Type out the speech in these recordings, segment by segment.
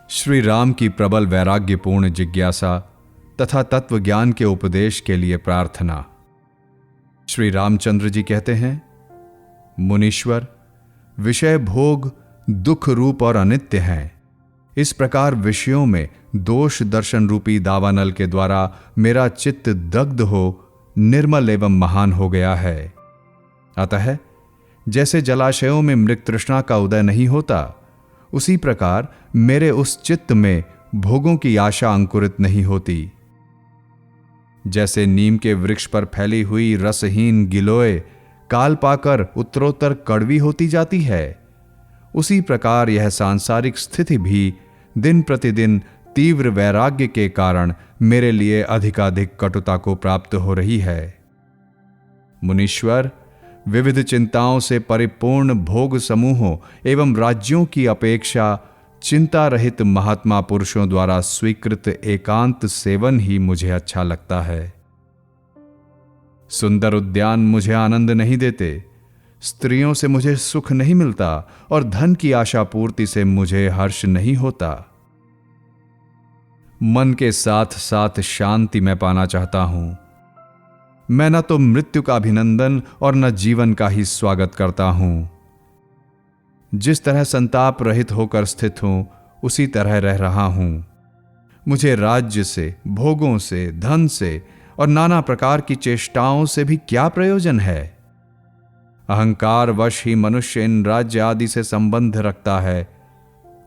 श्री राम की प्रबल वैराग्यपूर्ण जिज्ञासा तथा तत्व ज्ञान के उपदेश के लिए प्रार्थना। श्री रामचंद्र जी कहते हैं, मुनीश्वर, विषय भोग दुख रूप और अनित्य हैं। इस प्रकार विषयों में दोष दर्शन रूपी दावानल के द्वारा मेरा चित्त दग्ध हो निर्मल एवं महान हो गया है। अतः जैसे जलाशयों में मृग तृष्णा का उदय नहीं होता, उसी प्रकार मेरे उस चित्त में भोगों की आशा अंकुरित नहीं होती। जैसे नीम के वृक्ष पर फैली हुई रसहीन गिलोय काल पाकर उत्तरोत्तर कड़वी होती जाती है, उसी प्रकार यह सांसारिक स्थिति भी दिन प्रतिदिन तीव्र वैराग्य के कारण मेरे लिए अधिकाधिक कटुता को प्राप्त हो रही है। मुनीश्वर, विविध चिंताओं से परिपूर्ण भोग समूहों एवं राज्यों की अपेक्षा चिंता रहित महात्मा पुरुषों द्वारा स्वीकृत एकांत सेवन ही मुझे अच्छा लगता है। सुंदर उद्यान मुझे आनंद नहीं देते, स्त्रियों से मुझे सुख नहीं मिलता और धन की आशा पूर्ति से मुझे हर्ष नहीं होता। मन के साथ साथ शांति मैं पाना चाहता हूं। मैं न तो मृत्यु का अभिनंदन और न जीवन का ही स्वागत करता हूं। जिस तरह संताप रहित होकर स्थित हूं, उसी तरह रह रहा हूं। मुझे राज्य से, भोगों से, धन से और नाना प्रकार की चेष्टाओं से भी क्या प्रयोजन है। अहंकार वश ही मनुष्य इन राज्य आदि से संबंध रखता है,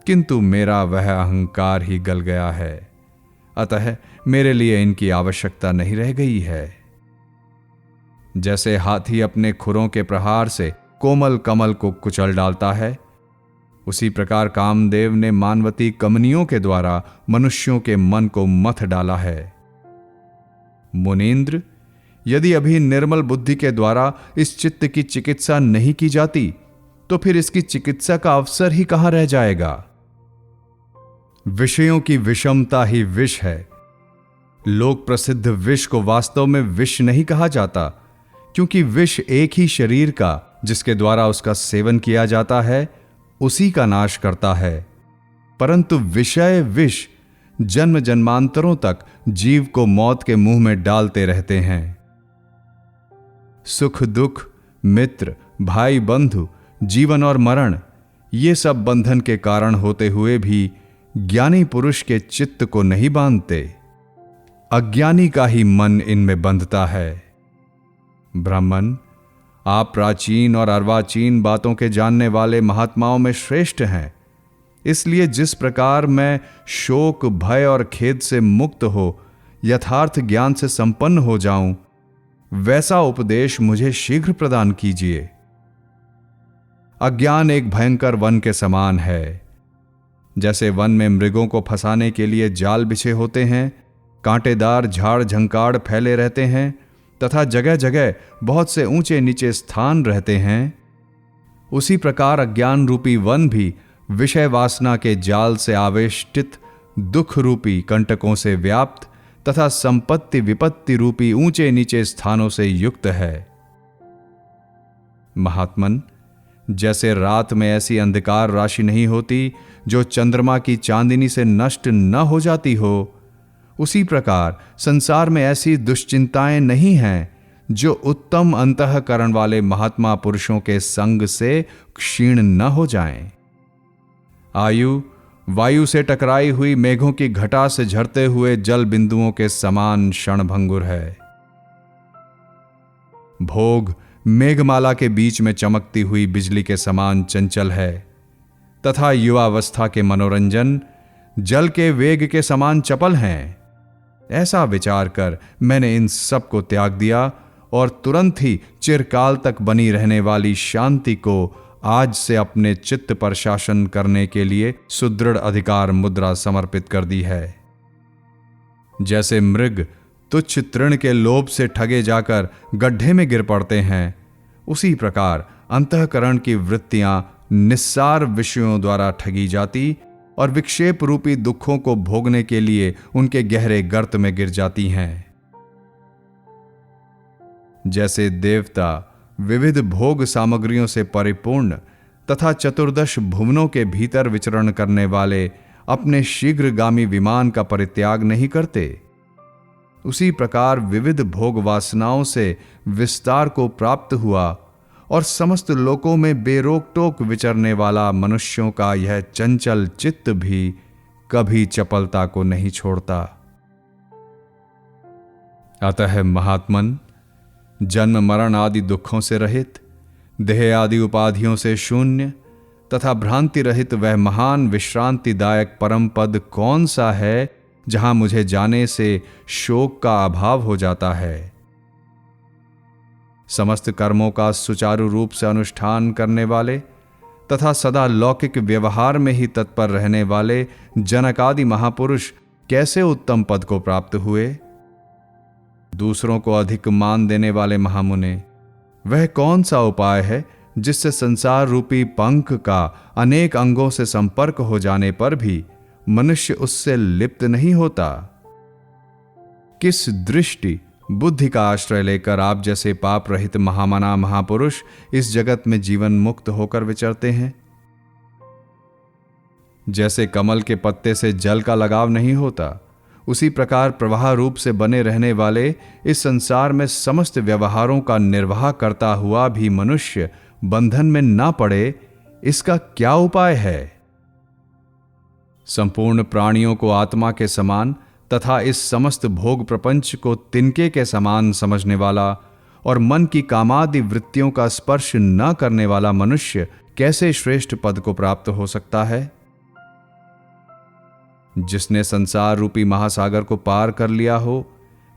किंतु मेरा वह अहंकार ही गल गया है। अतः मेरे लिए इनकी आवश्यकता नहीं रह गई है। जैसे हाथी अपने खुरों के प्रहार से कोमल कमल को कुचल डालता है, उसी प्रकार कामदेव ने मानवती कमनियों के द्वारा मनुष्यों के मन को मथ डाला है। मुनीन्द्र, यदि अभी निर्मल बुद्धि के द्वारा इस चित्त की चिकित्सा नहीं की जाती, तो फिर इसकी चिकित्सा का अवसर ही कहां रह जाएगा। विषयों की विषमता ही विष है। लोक प्रसिद्ध विष को वास्तव में विष नहीं कहा जाता, क्योंकि विष एक ही शरीर का, जिसके द्वारा उसका सेवन किया जाता है, उसी का नाश करता है। परंतु विषय विष जन्म जन्मांतरों तक जीव को मौत के मुंह में डालते रहते हैं। सुख दुख, मित्र, भाई बंधु, जीवन और मरण, ये सब बंधन के कारण होते हुए भी ज्ञानी पुरुष के चित्त को नहीं बांधते। अज्ञानी का ही मन इनमें बंधता है। ब्राह्मण, आप प्राचीन और अर्वाचीन बातों के जानने वाले महात्माओं में श्रेष्ठ हैं। इसलिए जिस प्रकार मैं शोक, भय और खेद से मुक्त हो यथार्थ ज्ञान से संपन्न हो जाऊं, वैसा उपदेश मुझे शीघ्र प्रदान कीजिए। अज्ञान एक भयंकर वन के समान है। जैसे वन में मृगों को फंसाने के लिए जाल बिछे होते हैं, कांटेदार झाड़ झंकाड़ फैले रहते हैं तथा जगह जगह बहुत से ऊंचे नीचे स्थान रहते हैं, उसी प्रकार अज्ञान रूपी वन भी विषय वासना के जाल से आवेष्टित दुख रूपी कंटकों से व्याप्त तथा संपत्ति विपत्ति रूपी ऊंचे नीचे स्थानों से युक्त है। महात्मन, जैसे रात में ऐसी अंधकार राशि नहीं होती जो चंद्रमा की चांदनी से नष्ट न हो जाती हो, उसी प्रकार संसार में ऐसी दुश्चिंताएं नहीं हैं जो उत्तम अंतःकरण वाले महात्मा पुरुषों के संग से क्षीण न हो जाएं। आयु वायु से टकराई हुई मेघों की घटा से झरते हुए जल बिंदुओं के समान क्षणभंगुर है। भोग मेघमाला के बीच में चमकती हुई बिजली के समान चंचल है तथा युवावस्था के मनोरंजन जल के वेग के समान चपल हैं। ऐसा विचार कर मैंने इन सब को त्याग दिया और तुरंत ही चिरकाल तक बनी रहने वाली शांति को आज से अपने चित्त पर शासन करने के लिए सुदृढ़ अधिकार मुद्रा समर्पित कर दी है। जैसे मृग तुच्छ तृण के लोभ से ठगे जाकर गड्ढे में गिर पड़ते हैं, उसी प्रकार अंतःकरण की वृत्तियां निस्सार विषयों द्वारा ठगी जाती और विक्षेप रूपी दुखों को भोगने के लिए उनके गहरे गर्त में गिर जाती हैं। जैसे देवता विविध भोग सामग्रियों से परिपूर्ण तथा चतुर्दश भुवनों के भीतर विचरण करने वाले अपने शीघ्रगामी विमान का परित्याग नहीं करते, उसी प्रकार विविध भोग वासनाओं से विस्तार को प्राप्त हुआ और समस्त लोकों में बेरोक टोक विचरने वाला मनुष्यों का यह चंचल चित्त भी कभी चपलता को नहीं छोड़ता। अतः महात्मन, जन्म मरण आदि दुखों से रहित, देह आदि उपाधियों से शून्य तथा भ्रांति रहित वह महान विश्रांतिदायक परम पद कौन सा है जहां मुझे जाने से शोक का अभाव हो जाता है। समस्त कर्मों का सुचारू रूप से अनुष्ठान करने वाले तथा सदा लौकिक व्यवहार में ही तत्पर रहने वाले जनकादि महापुरुष कैसे उत्तम पद को प्राप्त हुए। दूसरों को अधिक मान देने वाले महामुने, वह कौन सा उपाय है जिससे संसार रूपी पंख का अनेक अंगों से संपर्क हो जाने पर भी मनुष्य उससे लिप्त नहीं होता। किस दृष्टि बुद्धि का आश्रय लेकर आप जैसे पाप रहित महामना महापुरुष इस जगत में जीवन मुक्त होकर विचरते हैं। जैसे कमल के पत्ते से जल का लगाव नहीं होता, उसी प्रकार प्रवाह रूप से बने रहने वाले इस संसार में समस्त व्यवहारों का निर्वाह करता हुआ भी मनुष्य बंधन में ना पड़े, इसका क्या उपाय है। संपूर्ण प्राणियों को आत्मा के समान तथा इस समस्त भोग प्रपंच को तिनके के समान समझने वाला और मन की कामादि वृत्तियों का स्पर्श न करने वाला मनुष्य कैसे श्रेष्ठ पद को प्राप्त हो सकता है। जिसने संसार रूपी महासागर को पार कर लिया हो,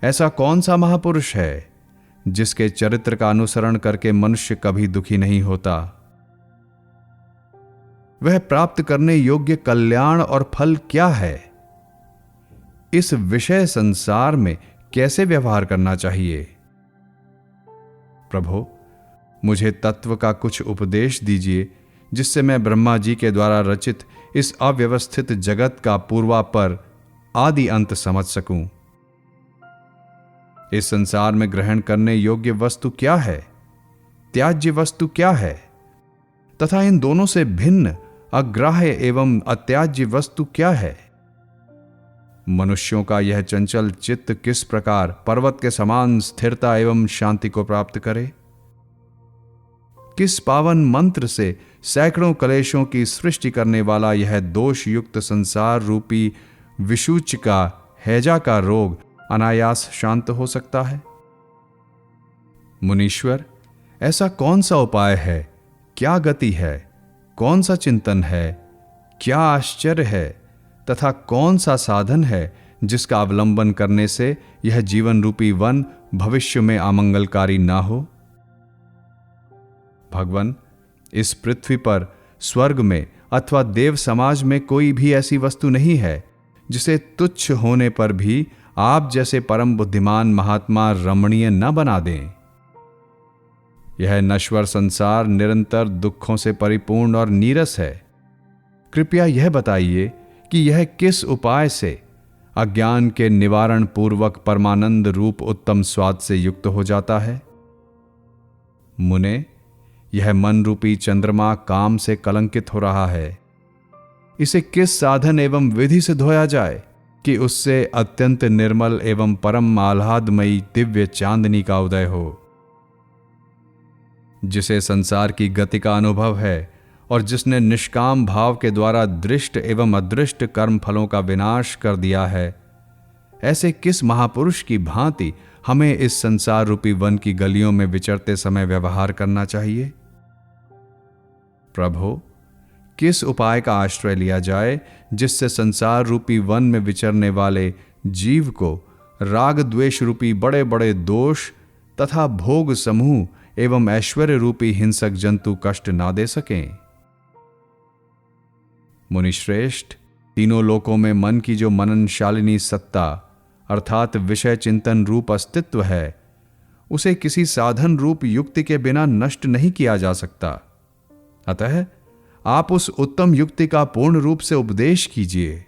ऐसा कौन सा महापुरुष है जिसके चरित्र का अनुसरण करके मनुष्य कभी दुखी नहीं होता। वह प्राप्त करने योग्य कल्याण और फल क्या है, इस विषय संसार में कैसे व्यवहार करना चाहिए। प्रभो, मुझे तत्व का कुछ उपदेश दीजिए जिससे मैं ब्रह्मा जी के द्वारा रचित इस अव्यवस्थित जगत का पूर्वापर आदि अंत समझ सकूं। इस संसार में ग्रहण करने योग्य वस्तु क्या है, त्याज्य वस्तु क्या है, तथा इन दोनों से भिन्न अग्राह्य एवं अत्याज्य वस्तु क्या है। मनुष्यों का यह चंचल चित्त किस प्रकार पर्वत के समान स्थिरता एवं शांति को प्राप्त करे। किस पावन मंत्र से सैकड़ों कलेशों की सृष्टि करने वाला यह दोष युक्त संसार रूपी विषूच का हैजा का रोग अनायास शांत हो सकता है। मुनीश्वर, ऐसा कौन सा उपाय है, क्या गति है, कौन सा चिंतन है, क्या आश्चर्य है तथा कौन सा साधन है जिसका अवलंबन करने से यह जीवन रूपी वन भविष्य में अमंगलकारी ना हो। भगवान, इस पृथ्वी पर, स्वर्ग में अथवा देव समाज में कोई भी ऐसी वस्तु नहीं है जिसे तुच्छ होने पर भी आप जैसे परम बुद्धिमान महात्मा रमणीय न बना दें। यह नश्वर संसार निरंतर दुखों से परिपूर्ण और नीरस है। कृपया यह बताइए कि यह किस उपाय से अज्ञान के निवारण पूर्वक परमानंद रूप उत्तम स्वाद से युक्त हो जाता है। मुने, यह मन रूपी चंद्रमा काम से कलंकित हो रहा है। इसे किस साधन एवं विधि से धोया जाए कि उससे अत्यंत निर्मल एवं परम आह्लादमयी दिव्य चांदनी का उदय हो। जिसे संसार की गति का अनुभव है और जिसने निष्काम भाव के द्वारा दृष्ट एवं अदृष्ट कर्म फलों का विनाश कर दिया है, ऐसे किस महापुरुष की भांति हमें इस संसार रूपी वन की गलियों में विचरते समय व्यवहार करना चाहिए। प्रभो, किस उपाय का आश्रय लिया जाए जिससे संसार रूपी वन में विचरने वाले जीव को राग द्वेष रूपी बड़े बड़े दोष तथा भोग समूह एवं ऐश्वर्य रूपी हिंसक जंतु कष्ट ना दे सकें। मुनिश्रेष्ठ, तीनों लोकों में मन की जो मननशालिनी सत्ता अर्थात विषय चिंतन रूप अस्तित्व है, उसे किसी साधन रूप युक्ति के बिना नष्ट नहीं किया जा सकता। अतः आप उस उत्तम युक्ति का पूर्ण रूप से उपदेश कीजिए,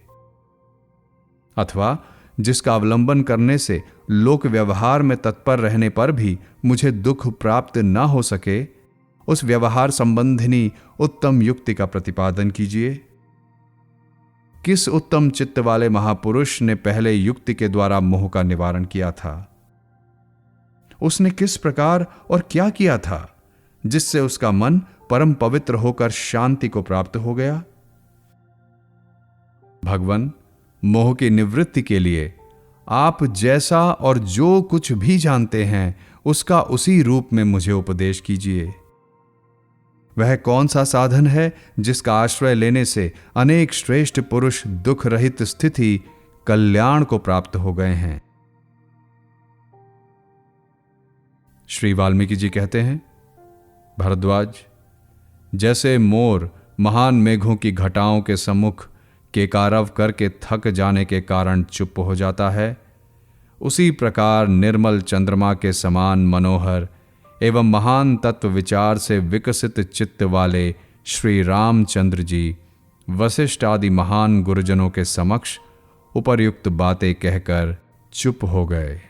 अथवा जिसका अवलंबन करने से लोक व्यवहार में तत्पर रहने पर भी मुझे दुख प्राप्त न हो सके, उस व्यवहार संबंधिनी उत्तम युक्ति का प्रतिपादन कीजिए। किस उत्तम चित्त वाले महापुरुष ने पहले युक्ति के द्वारा मोह का निवारण किया था? उसने किस प्रकार और क्या किया था जिससे उसका मन परम पवित्र होकर शांति को प्राप्त हो गया? भगवान, मोह की निवृत्ति के लिए आप जैसा और जो कुछ भी जानते हैं उसका उसी रूप में मुझे उपदेश कीजिए। वह कौन सा साधन है जिसका आश्रय लेने से अनेक श्रेष्ठ पुरुष दुख रहित स्थिति, कल्याण को प्राप्त हो गए हैं? श्री वाल्मीकि जी कहते हैं, भरद्वाज, जैसे मोर महान मेघों की घटाओं के सम्मुख केकारव करके थक जाने के कारण चुप हो जाता है, उसी प्रकार निर्मल चंद्रमा के समान मनोहर एवं महान तत्व विचार से विकसित चित्त वाले श्री रामचंद्र जी वशिष्ठ आदि महान गुरुजनों के समक्ष उपर्युक्त बातें कहकर चुप हो गए।